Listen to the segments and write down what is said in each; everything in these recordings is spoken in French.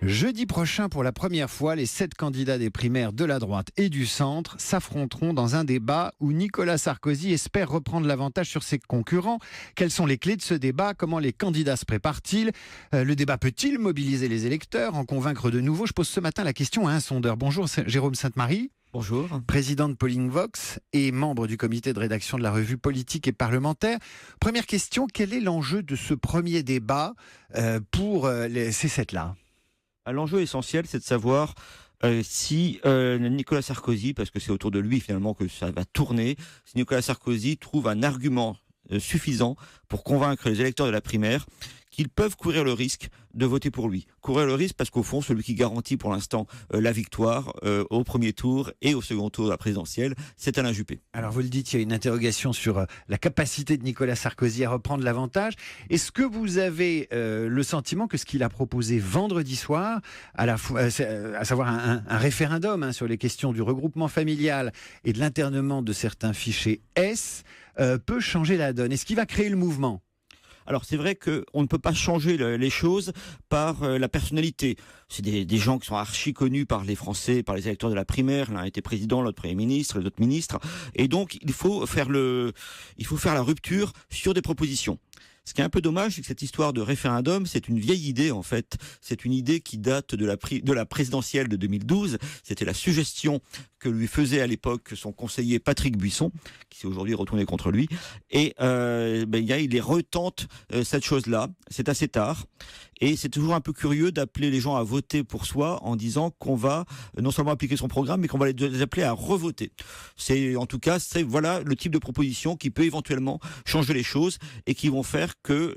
Jeudi prochain, pour la première fois, les 7 candidats des primaires de la droite et du centre s'affronteront dans un débat où Nicolas Sarkozy espère reprendre l'avantage sur ses concurrents. Quelles sont les clés de ce débat? Comment les candidats se préparent-ils? Le débat peut-il mobiliser les électeurs, en convaincre de nouveau? Je pose ce matin la question à un sondeur. Bonjour Jérôme Sainte-Marie. Bonjour. Président de Polling Vox et membre du comité de rédaction de la revue Politique et Parlementaire. Première question, quel est l'enjeu de ce premier débat pour ces 7-là? L'enjeu essentiel, c'est de savoir si Nicolas Sarkozy, parce que c'est autour de lui finalement que ça va tourner, si Nicolas Sarkozy trouve un argument suffisant pour convaincre les électeurs de la primaire qu'ils peuvent courir le risque de voter pour lui. Courir le risque parce qu'au fond, celui qui garantit pour l'instant la victoire au premier tour et au second tour de la présidentielle, c'est Alain Juppé. Alors vous le dites, il y a une interrogation sur la capacité de Nicolas Sarkozy à reprendre l'avantage. Est-ce que vous avez le sentiment que ce qu'il a proposé vendredi soir, à savoir un référendum sur les questions du regroupement familial et de l'internement de certains fichiers S, peut changer la donne? Est-ce qu'il va créer le mouvement? Alors c'est vrai qu'on ne peut pas changer les choses par la personnalité. C'est des gens qui sont archi connus par les Français, par les électeurs de la primaire. L'un a été président, l'autre Premier ministre, l'autre ministre. Et donc il faut faire la rupture sur des propositions. Ce qui est un peu dommage, c'est que cette histoire de référendum, c'est une vieille idée en fait. C'est une idée qui date de la présidentielle de 2012. C'était la suggestion que lui faisait à l'époque son conseiller Patrick Buisson, qui s'est aujourd'hui retourné contre lui. Et il les retente cette chose-là. C'est assez tard. Et c'est toujours un peu curieux d'appeler les gens à voter pour soi en disant qu'on va non seulement appliquer son programme, mais qu'on va les appeler à revoter. Voilà le type de proposition qui peut éventuellement changer les choses et qui vont faire que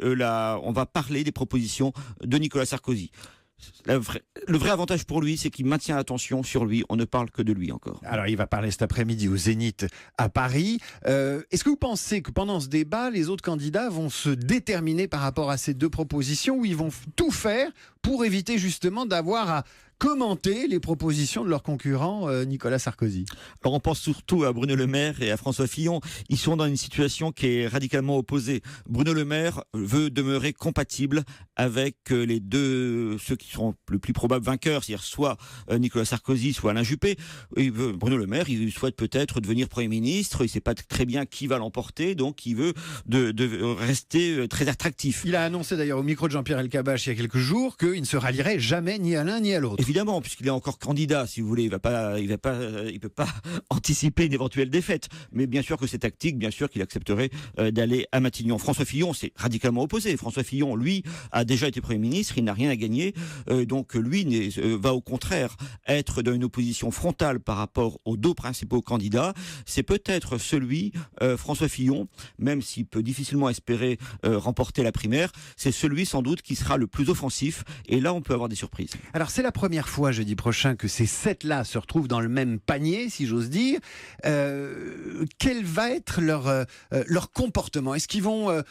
on va parler des propositions de Nicolas Sarkozy. Le vrai avantage pour lui, c'est qu'il maintient l'attention sur lui. On ne parle que de lui encore. Alors, il va parler cet après-midi au Zénith à Paris. Est-ce que vous pensez que pendant ce débat, les autres candidats vont se déterminer par rapport à ces deux propositions, ou ils vont tout faire pour éviter justement d'avoir à commenter les propositions de leur concurrent Nicolas Sarkozy? Alors on pense surtout à Bruno Le Maire et à François Fillon. Ils sont dans une situation qui est radicalement opposée. Bruno Le Maire veut demeurer compatible avec ceux qui sont le plus probable vainqueurs, c'est-à-dire soit Nicolas Sarkozy, soit Alain Juppé. Bruno Le Maire, il souhaite peut-être devenir Premier ministre. Il ne sait pas très bien qui va l'emporter, donc il veut de rester très attractif. Il a annoncé d'ailleurs au micro de Jean-Pierre Elkabbach il y a quelques jours qu'il ne se rallierait jamais ni à l'un ni à l'autre. Évidemment, puisqu'il est encore candidat, si vous voulez, il peut pas anticiper une éventuelle défaite. Mais bien sûr que c'est tactique, bien sûr qu'il accepterait d'aller à Matignon. François Fillon, c'est radicalement opposé. François Fillon, lui, a déjà été Premier ministre, il n'a rien à gagner. Donc lui va au contraire être dans une opposition frontale par rapport aux deux principaux candidats. C'est peut-être François Fillon, même s'il peut difficilement espérer remporter la primaire, c'est celui sans doute qui sera le plus offensif. Et là, on peut avoir des surprises. Alors c'est la première fois jeudi prochain que ces 7-là se retrouvent dans le même panier, si j'ose dire. Quel va être leur comportement? Est-ce qu'ils vont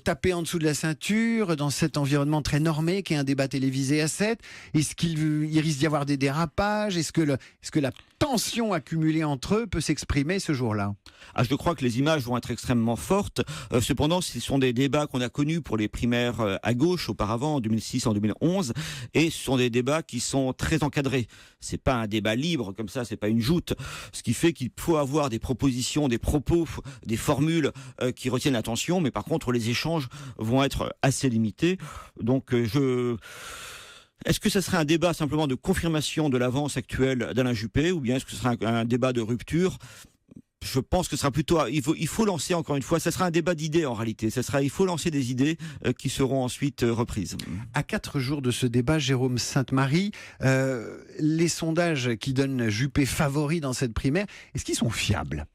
taper en dessous de la ceinture dans cet environnement très normé qui est un débat télévisé à 7? Est-ce qu'il risque d'y avoir des dérapages? Est-ce que la tension accumulée entre eux peut s'exprimer ce jour-là? Je crois que les images vont être extrêmement fortes. Cependant, ce sont des débats qu'on a connus pour les primaires à gauche auparavant, en 2006, en 2011, et ce sont des débats qui sont très encadrés. C'est pas un débat libre comme ça, c'est pas une joute. Ce qui fait qu'il faut avoir des propositions, des propos, des formules qui retiennent l'attention, mais par contre, les échanges vont être assez limités. Donc, est-ce que ce serait un débat simplement de confirmation de l'avance actuelle d'Alain Juppé, ou bien est-ce que ce sera un débat de rupture? Je pense que ce sera plutôt, il faut lancer encore une fois, ça sera un débat d'idées en réalité. Il faut lancer des idées qui seront ensuite reprises. À 4 jours de ce débat, Jérôme Sainte-Marie, les sondages qui donnent Juppé favori dans cette primaire, est-ce qu'ils sont fiables?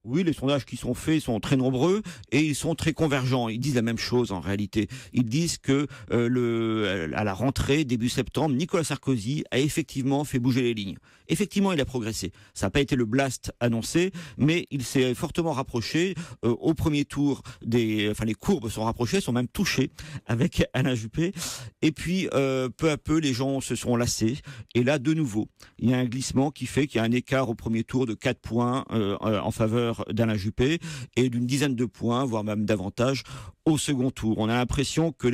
Oui, les sondages qui sont faits sont très nombreux et ils sont très convergents. Ils disent la même chose en réalité. Ils disent que à la rentrée, début septembre, Nicolas Sarkozy a effectivement fait bouger les lignes. Effectivement, il a progressé. Ça n'a pas été le blast annoncé, mais il s'est fortement rapproché. Au premier tour, les courbes sont rapprochées, sont même touchées avec Alain Juppé. Et puis, peu à peu, les gens se sont lassés. Et là, de nouveau, il y a un glissement qui fait qu'il y a un écart au premier tour de 4 points en faveur faveur d'Alain Juppé et d'une dizaine de points, voire même davantage, au second tour. On a l'impression que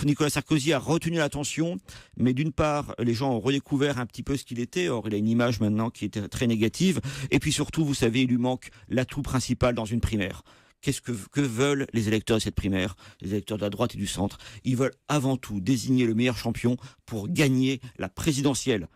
Nicolas Sarkozy a retenu l'attention, mais d'une part, les gens ont redécouvert un petit peu ce qu'il était. Or, il a une image maintenant qui est très négative. Et puis surtout, vous savez, il lui manque l'atout principal dans une primaire. Qu'est-ce que veulent les électeurs de cette primaire, les électeurs de la droite et du centre? Ils veulent avant tout désigner le meilleur champion pour gagner la présidentielle.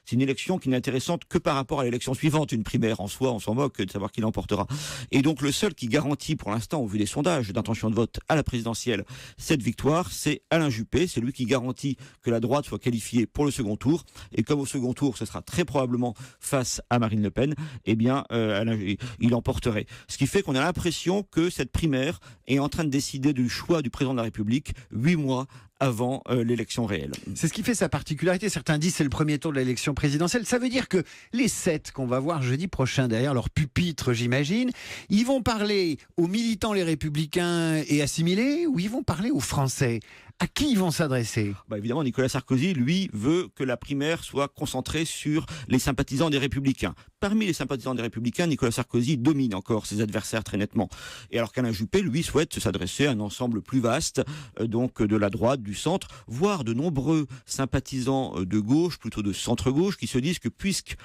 C'est une élection qui n'est intéressante que par rapport à l'élection suivante. Une primaire en soi, on s'en moque de savoir qui l'emportera. Et donc le seul qui garantit pour l'instant, au vu des sondages d'intention de vote à la présidentielle, cette victoire, c'est Alain Juppé. C'est lui qui garantit que la droite soit qualifiée pour le second tour. Et comme au second tour, ce sera très probablement face à Marine Le Pen, eh bien, il emporterait. Ce qui fait qu'on a l'impression que cette primaire est en train de décider du choix du président de la République 8 mois avant l'élection réelle. C'est ce qui fait sa particularité. Certains disent que c'est le premier tour de l'élection présidentielle. Ça veut dire que les 7 qu'on va voir jeudi prochain derrière leur pupitre, j'imagine, ils vont parler aux militants les républicains et assimilés, ou ils vont parler aux Français? À qui ils vont s'adresser? Évidemment, Nicolas Sarkozy, lui, veut que la primaire soit concentrée sur les sympathisants des Républicains. Parmi les sympathisants des Républicains, Nicolas Sarkozy domine encore ses adversaires très nettement. Et alors qu'Alain Juppé, lui, souhaite s'adresser à un ensemble plus vaste, donc de la droite, du centre, voire de nombreux sympathisants de gauche, plutôt de centre-gauche, qui se disent que puisque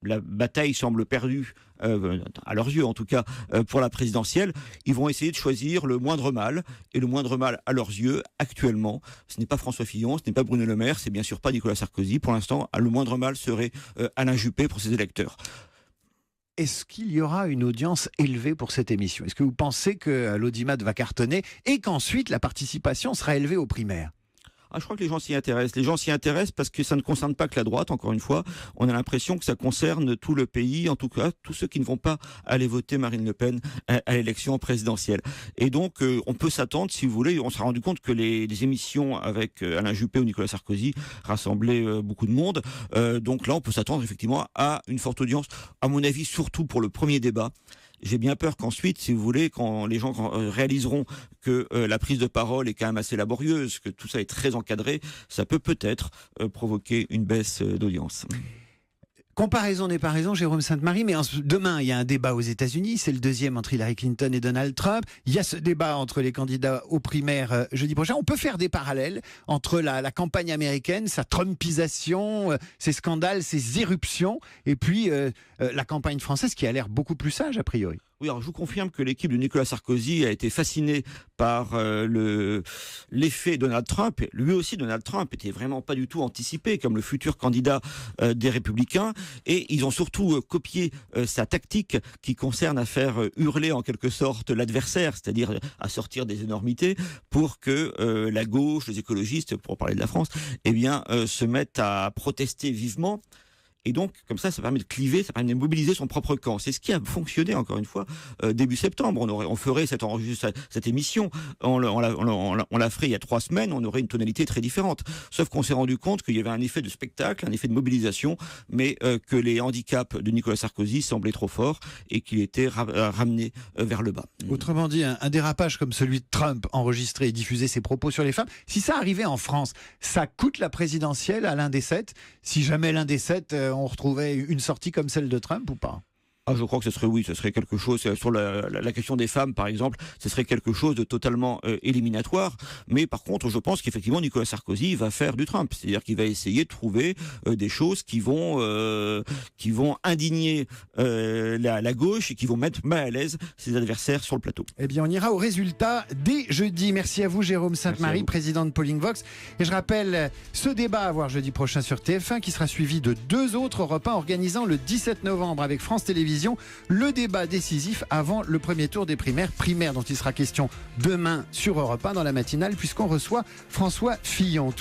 la bataille semble perdue, à leurs yeux en tout cas, pour la présidentielle, ils vont essayer de choisir le moindre mal. Et le moindre mal, à leurs yeux, actuellement, ce n'est pas François Fillon, ce n'est pas Bruno Le Maire, c'est bien sûr pas Nicolas Sarkozy. Pour l'instant, le moindre mal serait Alain Juppé pour ses électeurs. Est-ce qu'il y aura une audience élevée pour cette émission? Est-ce que vous pensez que l'audimat va cartonner et qu'ensuite la participation sera élevée aux primaires? Je crois que les gens s'y intéressent. Les gens s'y intéressent parce que ça ne concerne pas que la droite, encore une fois. On a l'impression que ça concerne tout le pays, en tout cas tous ceux qui ne vont pas aller voter Marine Le Pen à l'élection présidentielle. Et donc, on peut s'attendre, si vous voulez, on s'est rendu compte que les émissions avec Alain Juppé ou Nicolas Sarkozy rassemblaient beaucoup de monde. Donc là, on peut s'attendre effectivement à une forte audience, à mon avis, surtout pour le premier débat. J'ai bien peur qu'ensuite, si vous voulez, quand les gens réaliseront que la prise de parole est quand même assez laborieuse, que tout ça est très encadré, ça peut-être provoquer une baisse d'audience. Comparaison n'est pas raison, Jérôme Sainte-Marie, mais demain, il y a un débat aux États-Unis, c'est le deuxième entre Hillary Clinton et Donald Trump. Il y a ce débat entre les candidats aux primaires jeudi prochain. On peut faire des parallèles entre la campagne américaine, sa trumpisation, ses scandales, ses éruptions, et puis la campagne française qui a l'air beaucoup plus sage, a priori. Oui, alors je vous confirme que l'équipe de Nicolas Sarkozy a été fascinée par l'effet Donald Trump. Lui aussi, Donald Trump était vraiment pas du tout anticipé comme le futur candidat des Républicains. Et ils ont surtout copié sa tactique qui concerne à faire hurler en quelque sorte l'adversaire, c'est-à-dire à sortir des énormités pour que la gauche, les écologistes, pour parler de la France, se mettent à protester vivement. Et donc, comme ça permet de cliver, ça permet de mobiliser son propre camp. C'est ce qui a fonctionné, encore une fois, début septembre. On ferait cette émission, on la ferait il y a 3 semaines, on aurait une tonalité très différente. Sauf qu'on s'est rendu compte qu'il y avait un effet de spectacle, un effet de mobilisation, mais que les handicaps de Nicolas Sarkozy semblaient trop forts et qu'il était ramené vers le bas. Autrement dit, un dérapage comme celui de Trump, enregistrer et diffuser ses propos sur les femmes, si ça arrivait en France, ça coûte la présidentielle à l'un des 7? Si jamais l'un des 7... on retrouvait une sortie comme celle de Trump ou pas? Je crois que ce serait quelque chose, sur la question des femmes par exemple, ce serait quelque chose de totalement éliminatoire. Mais par contre, je pense qu'effectivement Nicolas Sarkozy va faire du Trump, c'est-à-dire qu'il va essayer de trouver des choses qui vont indigner la gauche et qui vont mettre mal à l'aise ses adversaires sur le plateau. Eh bien, on ira au résultat dès jeudi. Merci à vous, Jérôme Sainte-Marie, président de Polling Vox. Et je rappelle ce débat à voir jeudi prochain sur TF1 qui sera suivi de 2 autres Europe 1 organisant le 17 novembre avec France Télévisions le débat décisif avant le premier tour des primaires dont il sera question demain sur Europe 1 dans la matinale puisqu'on reçoit François Fillon.